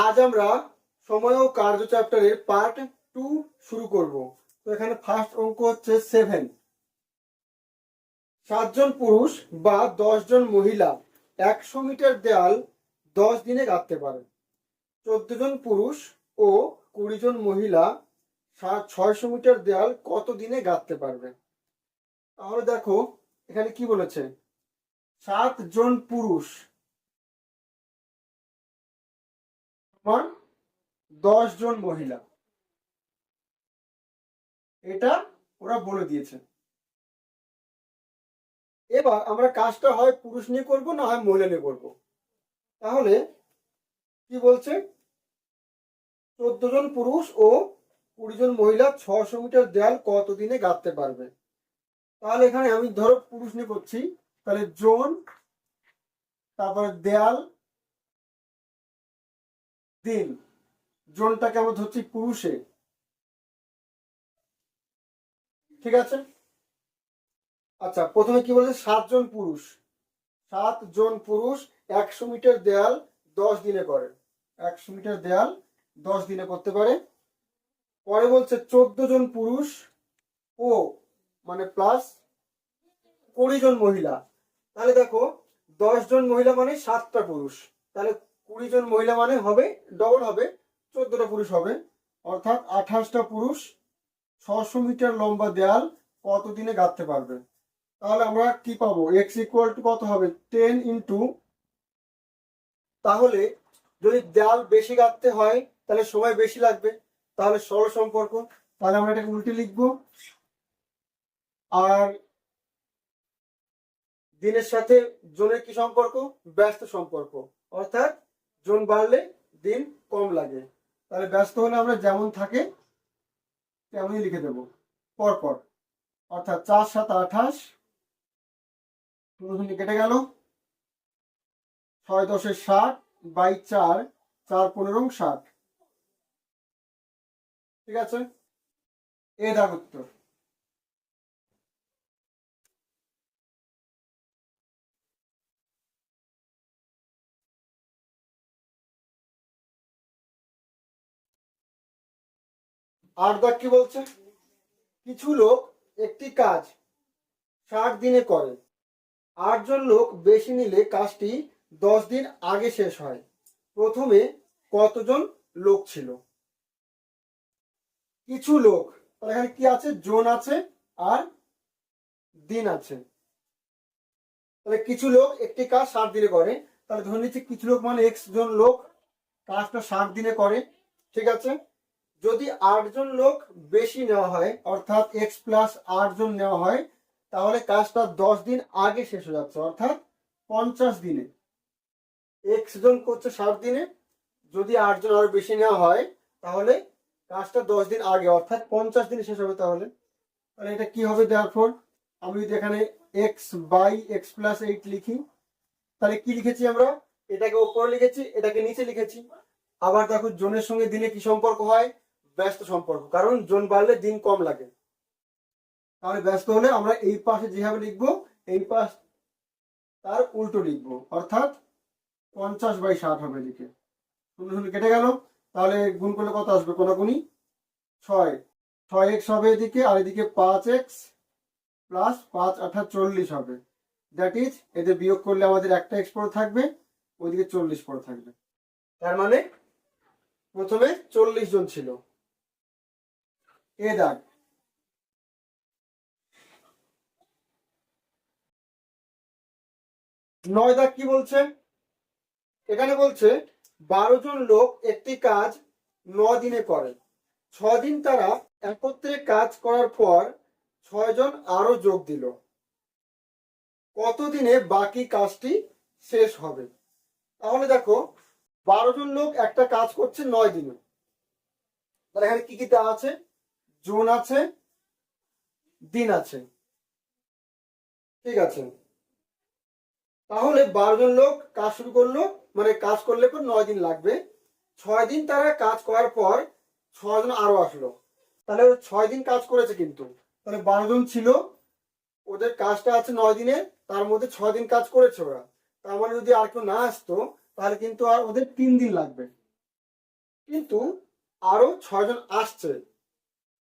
আজ আমরা সময় ও কার্য চ্যাপ্টারের পার্ট 2 শুরু করব। তো এখানে ফার্স্ট অঙ্ক হচ্ছে 7। 7 জন পুরুষ বা 10 জন মহিলা 100 মিটার দেয়াল 10 দিনে গাঁথতে পারে। 14 জন পুরুষ ও 20 জন মহিলা 600 মিটার দেয়াল কত দিনে গাঁথতে পারবে? তাহলে দেখো এখানে কি বলেছে, 7 জন পুরুষ সমান 10 জন মহিলা, এটা ওরা বলে দিয়েছে। এবার আমরা কাজটা হয় পুরুষ নিয়ে করব, না হয় মহিলা নিয়ে করব। তাহলে কি বলছে, 14 জন পুরুষ ও 20 জন মহিলা 600 মিটার দেয়াল কত দিনে গাঁথতে পারবে। তাহলে এখানে আমি ধরো পুরুষ নিয়ে করছি, তাহলে জন, তারপরে দেয়াল, দিন। জনটাকে আমরা ধরছি পুরুষে, ঠিক আছে। আচ্ছা, প্রথমে কি বলছে, 7 জন পুরুষ। 7 জন পুরুষ 100 মিটার দেয়াল 10 দিনে করে। 100 মিটার দেয়াল 10 দিনে করতে পারে। পরে বলছে 14 জন পুরুষ ও মানে প্লাস 20 জন মহিলা। তাহলে দেখো 10 জন মহিলা মানে 7টা পুরুষ, তাহলে 20 জন মহিলা মানে হবে ডবল, হবে 14টা পুরুষ হবে, অর্থাৎ 28টা পুরুষ 600 মিটার লম্বা দেয়াল কত দিনে গাঁথতে পারবে। তাহলে আমরা কি পাবো, x ইকুয়াল টু কত হবে, 10 ইন্টু, তাহলে যদি দেয়াল বেশি গাঁথতে হয় তাহলে সময় বেশি লাগবে, তাহলে সরল সম্পর্ক। তাহলে আমরা এটাকে উল্টে লিখবো, আর দিনের সাথে জনের কি সম্পর্ক, ব্যস্ত সম্পর্ক, অর্থাৎ জন বাড়লে দিন কম লাগে। তাহলে ব্যস্ত হলে আমরা যেমন থাকে তেমনই লিখে দেবো পরপর, অর্থাৎ 4 7 28, কেটে গেল, 6 10 60 বাই 4, 4 15 60, ঠিক আছে। এ দাগ উত্তর। আর দাগ কি বলছে, কিছু লোক একটি কাজ 60 দিনে করে। 8 জন লোক বেশি নিলে কাজটি 10 দিন আগে শেষ হয়। প্রথমে কতজন লোক ছিল? কিছু লোক, তাহলে এখানে কি আছে, জন আছে আর দিন আছে। তাহলে কিছু লোক একটি কাজ 60 দিনে করে, তাহলে ধরে নিচ্ছি কিছু লোক মানে x জন লোক কাজটা 60 দিনে করে, ঠিক আছে। যদি 8 জন লোক বেশি নেওয়া হয়, অর্থাৎ x প্লাস 8 জন নেওয়া হয়, তাহলে কাজটা 10 দিন আগে শেষ হয়ে যাচ্ছে, অর্থাৎ 50 দিনে। x জন করছে 60 দিনে, যদি 8 জন আরো বেশি নেওয়া হয় তাহলে কাজটা 10 দিন আগে, অর্থাৎ 50 দিনে শেষ হবে। তাহলে তাহলে এটা কি হবে, দেয়ারফর আমি যদি এখানে x বাই x প্লাস 8 লিখি, তাহলে কি লিখেছি আমরা, এটাকে উপরে লিখেছি, এটাকে নিচে লিখেছি। আবার দেখো জনের সঙ্গে দিনে কি সম্পর্ক হয়, ব্যস্ত সম্পর্ক, কারণ জন বাড়লে দিন কম লাগে। তাহলে ব্যস্ত হলে আমরা এই পাশে যেভাবে লিখবো এই পাশ তার উল্টো লিখবো, অর্থাৎ 50 বাই 60 হবে এদিকে। 0 0 কেটে গেল, তাহলে গুণ করলে কত আসবে, কোনাকুনি 6, 6x হবে এদিকে, আর এদিকে 5x প্লাস 5 8 40 হবে। দ্যাট ইজ এদের বিয়োগ করলে আমাদের একটা x পড়ে থাকবে, ওইদিকে 40 পড়ে থাকবে। তার মানে প্রথমে 40 জন ছিল। এ দাগ। 9 দাগ কি বলছে, এখানে বলছে 12 জন লোক একটি কাজ 9 দিনে করে। 6 দিন তারা একত্রে কাজ করার পর 6 জন আরো যোগ দিল। কত দিনে বাকি কাজটি শেষ হবে? তাহলে দেখো 12 জন লোক একটা কাজ করছে 9 দিনে, তাহলে এখানে কি কি দেওয়া আছে, জন আছে, দিন আছে, ঠিক আছে। তাহলে 12 জন লোক কাজ শুরু করলো, মানে কাজ করলে পর 9 দিন লাগবে। 6 দিন তারা কাজ করার পর 6 জন আরো আসলো, তাহলে 6 দিন কাজ করেছে, কিন্তু তাহলে 12 জন ছিল, ওদের কাজটা আছে 9 দিনে, তার মধ্যে 6 দিন কাজ করেছে ওরা। তার মানে যদি আর কেউ না আসতো তাহলে কিন্তু আর ওদের 3 দিন লাগবে। কিন্তু আরো 6 জন আসছে,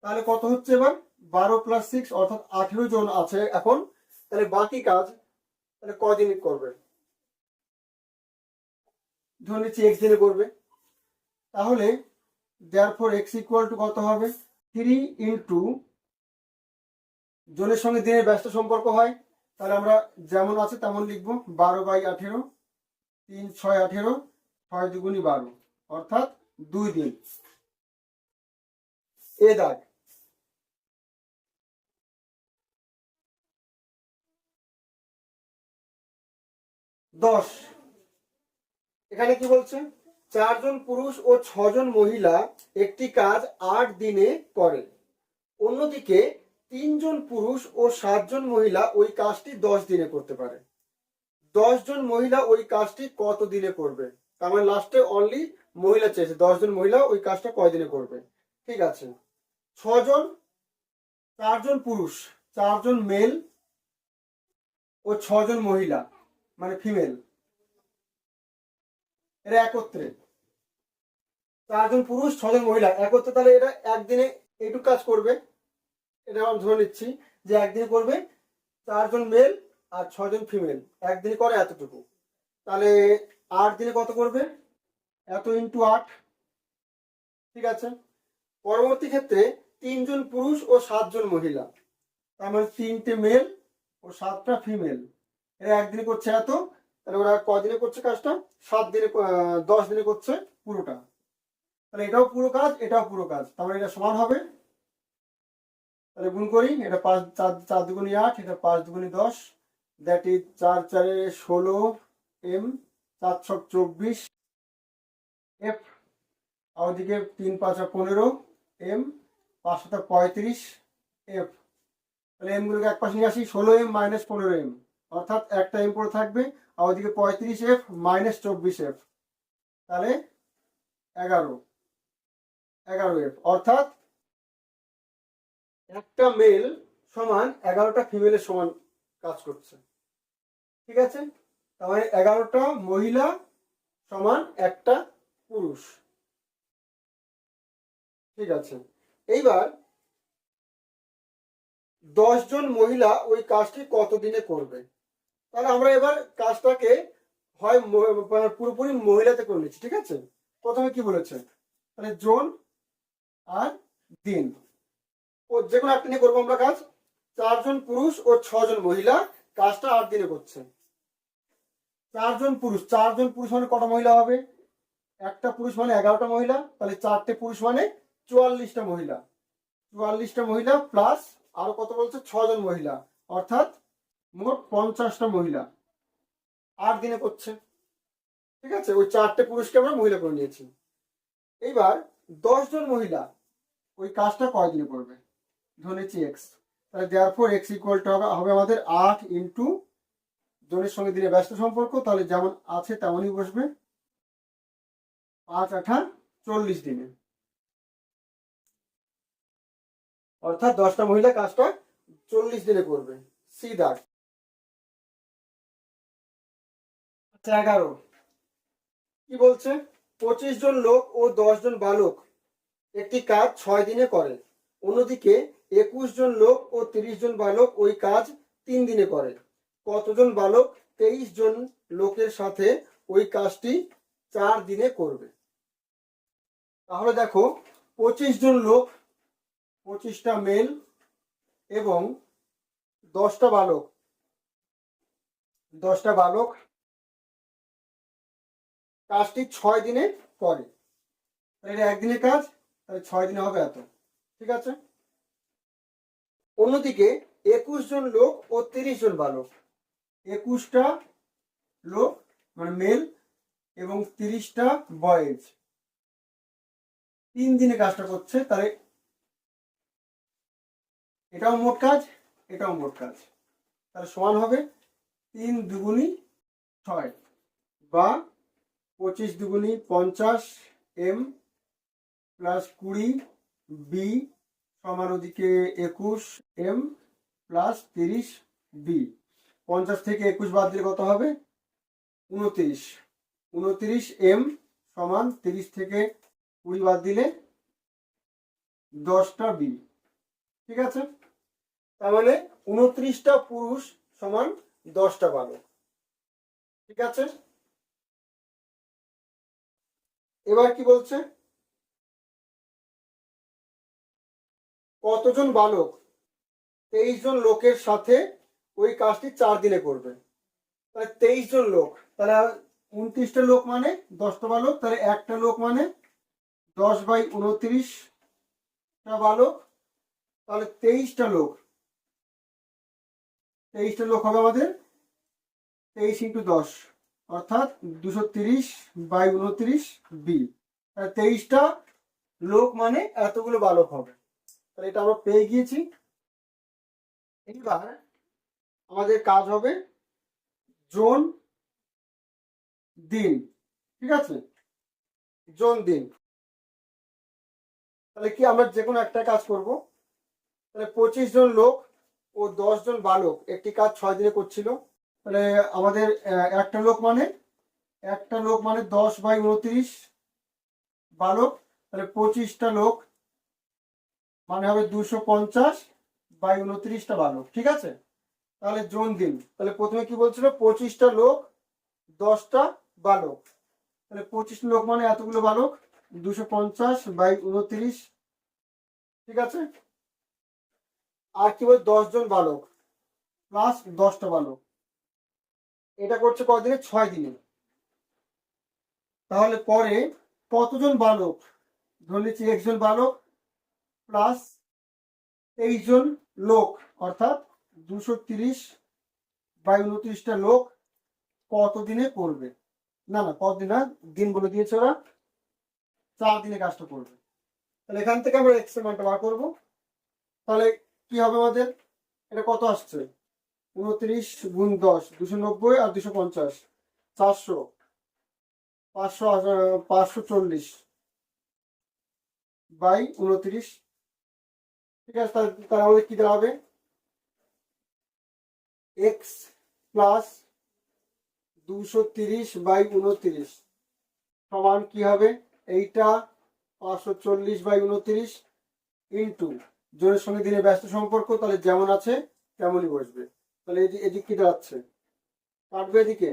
তাহলে কত হচ্ছে এবার 12 + 6 অর্থাৎ 18 জন আছে এখন। তাহলে বাকি কাজ তাহলে কদিন করবে? ধরে নিচ্ছি x দিনে করবে। তাহলে therefore x = কত হবে? 3 ইন্টু জনের সঙ্গে দিনের ব্যস্ত সম্পর্ক হয়, তাহলে আমরা যেমন আছে তেমন লিখবো 12/18, 3 6 18, 6 দুগুণি 12 অর্থাৎ 2 দিন। এ দাগ। 10 এখানে কি বলছে? 4 জন পুরুষ ও 6 জন মহিলা একটি কাজ 8 দিনে করে, অন্যদিকে 3 জন পুরুষ ও 7 জন মহিলা ওই কাজটি 10 দিনে করতে পারে। 10 জন মহিলা ওই কাজটি কত দিনে করবে? তার মানে লাস্টে অনলি মহিলা চেয়েছে, 10 জন মহিলা ওই কাজটা কয় দিনে করবে। ঠিক আছে, 6 জন, 4 জন পুরুষ, 4 জন মেল ও 6 জন মহিলা মানে ফিমেল, এরা একত্রে, 4 জন পুরুষ 6 জন মহিলা একত্রে, তাহলে এটা একদিনে এইটুকু কাজ করবে। এটা আমরা ধরে নিচ্ছি যে একদিনে করবে 4 জন মেল আর 6 জন ফিমেল, একদিনে করে এতটুকু। তাহলে 8 দিনে কত করবে? এত ইন্টু 8। ঠিক আছে, পরবর্তী ক্ষেত্রে 3 জন পুরুষ ও 7 জন মহিলা, তার মানে 3টে মেল ও 7টা ফিমেল, এরা একদিনে করছে এত। তাহলে ওরা কদিনে করছে কাজটা? 7 দিনে, 10 দিনে করছে পুরোটা। তাহলে এটাও পুরো কাজ, এটাও পুরো কাজ, তাহলে এটা সমান হবে। তাহলে গুণ করি, এটা 5 4 দুগুণি 8, এটা 5 দুগুণি 10, দ্যাট ইজ 4 4 16 এম, 4 6 24 এফ, আর ওদিকে 3 5 15 এম, 5 7 35 এফ। তাহলে এম গুলোকে এক পাশে নিয়ে আসি, 16 এম - 15 এম, অর্থাৎ একটা এম পড়ে থাকবে, আর ওদিকে 35 এফ - 24 এফ, তাহলে 11 এফ, অর্থাৎ একটা মেল সমান 11টা ফিমেলের সমান কাজ করছে। ঠিক আছে, তাহলে 11টা মহিলা সমান একটা পুরুষ। ঠিক আছে, এইবার 10 জন মহিলা ওই কাজটি কত দিনে করবে? তাহলে আমরা এবার কাজটাকে হয় পুরোপুরি মহিলাতে করে নিচ্ছি। ঠিক আছে, প্রথমে কি বলেছে? তাহলে জন আর দিন, ও যে কোনো একটা নিয়ে করবো আমরা কাজ। 4 জন পুরুষ ও 6 জন মহিলা কাজটা 8 দিনে করছে। 4 জন পুরুষ, 4 জন পুরুষ মানে কটা মহিলা হবে? একটা পুরুষ মানে 11টা মহিলা, তাহলে 4টে পুরুষ মানে 44টা মহিলা, 44টা মহিলা প্লাস আরো কত বলছে? 6 জন মহিলা, অর্থাৎ মোট 50টা মহিলা 8 দিনে করছে। ঠিক আছে, ওই 4টে পুরুষকে আমরা মহিলা করে নিয়েছি। এইবার 10 জন মহিলা ওই কাজটা কয় দিনে করবে? ধরে নিচ্ছি এক্স, তাহলে therefore x = হবে আমাদের 8 ইন্টু জনের সঙ্গে দিনে ব্যস্ত সম্পর্ক, তাহলে যেমন আছে তেমনই বসবে, 5 8 40 দিনে, অর্থাৎ 10টা মহিলা কাজটা 40 দিনে করবে। সি দাগ। 11 কি বলছে? 25 জন লোক ও 10 জন বালক একটি কাজ 6 দিনে করে, অন্যদিকে 21 জন লোক ও 30 জন বালক ওই কাজ 3 দিনে করে। কতজন বালক 23 জন লোকের সাথে ওই কাজটি 4 দিনে করবে? তাহলে দেখো, 25 জন লোক, 25টা মেল এবং 10টা বালক, 10টা বালক কাজটি 6 দিনে করে। তাহলে এটা একদিনের কাজ, তাহলে 6 দিনে হবে এত। ঠিক আছে, অন্যদিকে 21 জন লোক ও 30 জন বালক, 21টা লোক মানে মেল এবং 30টা বয়েজ 3 দিনে কাজটা করছে, তাহলে এটাও মোট কাজ, এটাও মোট কাজ, তাহলে সমান হবে 3 দুগুণি 6 বা 25 দুগুণি 50 এম প্লাস 20 বি সমান ওদিকে 21 এম প্লাস 30 বি। 50 থেকে 21 বাদ দিলে কত হবে? 29 এম সমান 30 থেকে 20 বাদ দিলে 10টা বি। ঠিক আছে, তার মানে 29টা পুরুষ সমান 10টা বালক। ঠিক আছে, এবার কি বলছে, কতজন বালক 23 জন লোকের সাথে ওই কাজটি 4 দিনে করবে। তাহলে 23 জন লোক, তাহলে 29টা লোক মানে 10টা বালক, তাহলে একটা লোক মানে 10/29টা বালক। তাহলে 23টা লোক হবে আমাদের 23 × 10, অর্থাৎ 230/29 বি। 23টা লোক মানে এতগুলো বালক হবে। তাহলে এটা আমরা পেয়ে গিয়েছি। এইবার আমাদের কাজ হবে জন দিন। ঠিক আছে, জন দিন। তাহলে কি আমরা যে কোনো একটা কাজ করব। তাহলে 25 জন লোক ও 10 জন বালক একটি কাজ 6 দিনে করছিল। তাহলে আমাদের একটা লোক মানে 10/29 বালক। তাহলে 25টা লোক মানে হবে 250/29টা বালক। ঠিক আছে, তাহলে জন দিন। তাহলে প্রথমে কি বলছিল, 25টা লোক 10টা বালক। তাহলে 25 লোক মানে এতগুলো বালক, 250/29। ঠিক আছে, আর কি বল, 10 জন বালক প্লাস 10টা বালক, এটা করছে কদিনে, 6 দিনে। তাহলে পরে কতজন বালক, ধরে নিচ্ছি একজন বালক প্লাস 23 জন লোক, অর্থাৎ 230/29টা লোক কত দিনে করবে। না না, কতদিন না, দিন বলে দিয়েছে ওরা, 4 দিনে কাজটা করবে। তাহলে এখান থেকে আমরা এক্স এর মানটা বার করবো। তাহলে কি হবে আমাদের, এটা কত আসছে, 29 × 10, 290 আর 250, 400, 540/29। ঠিক আছে, তাহলে আমাদের কি দাঁড়াবে, এক্স প্লাস 230/29 সমান কি হবে, এইটা 540/29 ইন্টু জোরের সঙ্গে দিনের ব্যস্ত সম্পর্ক, তাহলে যেমন আছে তেমনই বসবে। তাহলে এদিক কি দাঁড়াচ্ছে, কাটবে এদিকে,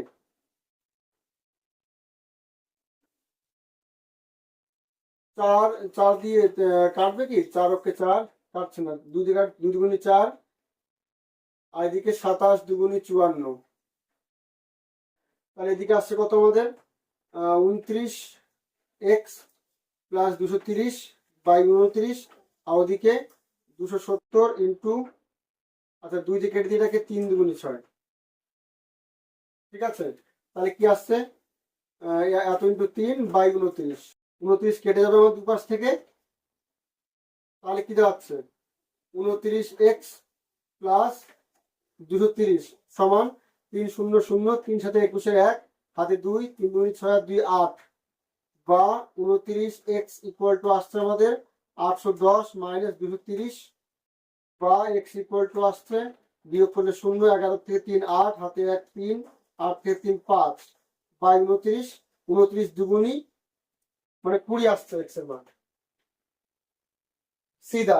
4 দিয়ে কাটবে কি, 4 অক্ষে 4 কাটছে না, 2 দুগুণে 4, আর এদিকে 27 2 × 54। তাহলে এদিকে আসছে কত আমাদের, 29x প্লাস 230/29, আর ওদিকে 270 ইন্টু, আচ্ছা 2 দিয়ে কেটে দিয়ে এটাকে 3 2 × 6। ঠিক আছে, তাহলে কি আসছে, এত ইন্টু 3/29, 29 কেটে যাবে আমার দুপাশ থেকে। তাহলে কি দাঁড়াচ্ছে, 29x প্লাস 230 সমান 3 0 0, 3 সাথে 21 1, হাতে 2, 3 2 6 আর 2 8, বা 29x ইকুয়াল টু আসছে আমাদের 810 মাইনাস 230, বা x ইকুয়াল টু আসছে, বিয়োগ করলে 0, 11 থেকে 3 8, হাতে 1 3, 8 থেকে 3 5, বা 29, 29 দুগুণী মানে 20 আসছে x এর মান। সিধা